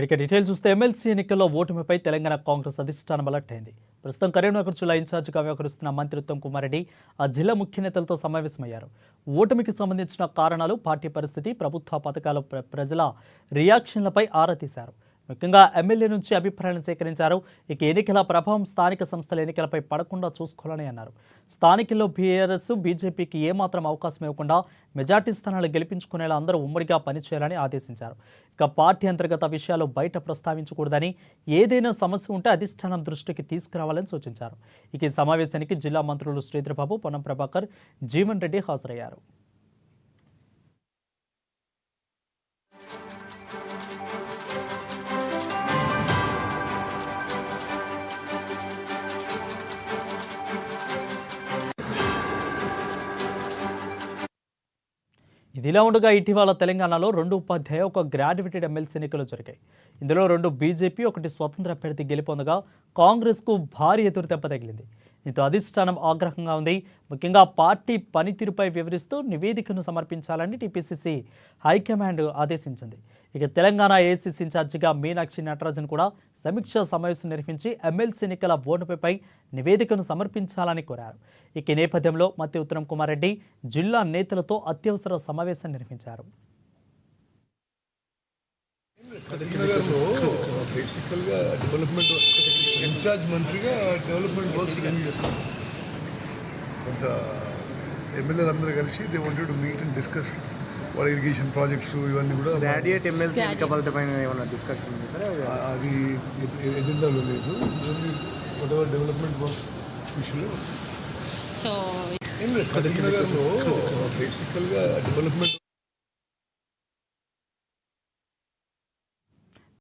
ఇక డీటెయిల్ చూస్తే ఎమ్మెల్సీ ఎన్నికల్లో ఓటమిపై తెలంగాణ కాంగ్రెస్ అధిష్టానం అలర్ట్ అయింది. ప్రస్తుతం కరీంనగర్ జిల్లా ఇన్ఛార్జిగా వ్యవహరిస్తున్న మంత్రి ఉత్తమ్ కుమార్ రెడ్డి ఆ జిల్లా ముఖ్య నేతలతో సమావేశమయ్యారు. ఓటమికి సంబంధించిన కారణాలు, పార్టీ పరిస్థితి, ప్రభుత్వ పథకాల ప్రజల రియాక్షన్లపై ఆరా తీశారు. ముఖ్యంగా ఎమ్మెల్యే నుంచి అభిప్రాయాలను సేకరించారు. ఇక ఎన్నికల ప్రభావం స్థానిక సంస్థల ఎన్నికలపై పడకుండా చూసుకోవాలని అన్నారు. స్థానికల్లో బీఆర్ఎస్, బీజేపీకి ఏమాత్రం అవకాశం ఇవ్వకుండా మెజార్టీ స్థానాలు గెలిపించుకునేలా అందరూ ఉమ్మడిగా పనిచేయాలని ఆదేశించారు. ఇక పార్టీ అంతర్గత విషయాలు బయట ప్రస్తావించకూడదని, ఏదైనా సమస్య ఉంటే అధిష్టానం దృష్టికి తీసుకురావాలని సూచించారు. ఇక ఈ సమావేశానికి జిల్లా మంత్రులు శ్రీధర్బాబు, పొన్నం ప్రభాకర్, జీవన్ రెడ్డి హాజరయ్యారు. ఇదిలా ఉండగా ఇటీవల తెలంగాణలో 2 ఉపాధ్యాయ, 1 గ్రాడ్యుయేటెడ్ ఎమ్మెల్సీ ఎన్నికలు జరిగాయి. ఇందులో 2 బీజేపీ, 1 స్వతంత్ర అభ్యర్థి గెలుపొందగా కాంగ్రెస్కు భారీ ఎదురు దెబ్బ తగిలింది. దీంతో అధిష్టానం ఆగ్రహంగా ఉంది. ముఖ్యంగా పార్టీ పనితీరుపై వివరిస్తూ నివేదికను సమర్పించాలని టీపీసీసీ హైకమాండ్ ఆదేశించింది. ఇక తెలంగాణ ఏఐసీసీ ఇన్ఛార్జిగా మీనాక్షి నటరాజన్ కూడా సమీక్షా సమావేశం నిర్వహించి ఎమ్మెల్సీ ఎన్నికల ఓటమిపై నివేదికను సమర్పించాలని కోరారు. ఇక ఈ నేపథ్యంలో మంత్రి ఉత్తమ్ కుమార్ రెడ్డి జిల్లా నేతలతో అత్యవసర సమావేశం నిర్వహించారు. బేసికల్గా డెవలప్మెంట్ ఇన్ఛార్జ్ మంత్రిగా డెవలప్మెంట్ వర్క్స్ రన్ చేస్తాం. కొంత ఎమ్మెల్యేలు అందరూ కలిసి they wanted to meet and discuss వాళ్ళ ఇరిగేషన్ ప్రాజెక్ట్స్ ఇవన్నీ కూడా. గ్రాడ్యుయేట్ ఎమ్మెల్సీ ఎన్నిక ఫలితమైన ఏమన్నా డిస్కషన్ ఉంది సార్? అది ఎజెండాలో లేదు. వాట్ ఎవర్ డెవలప్మెంట్ వర్క్స్ ఇష్యూలో సో కరీంనగర్లో బేసికల్గా డెవలప్మెంట్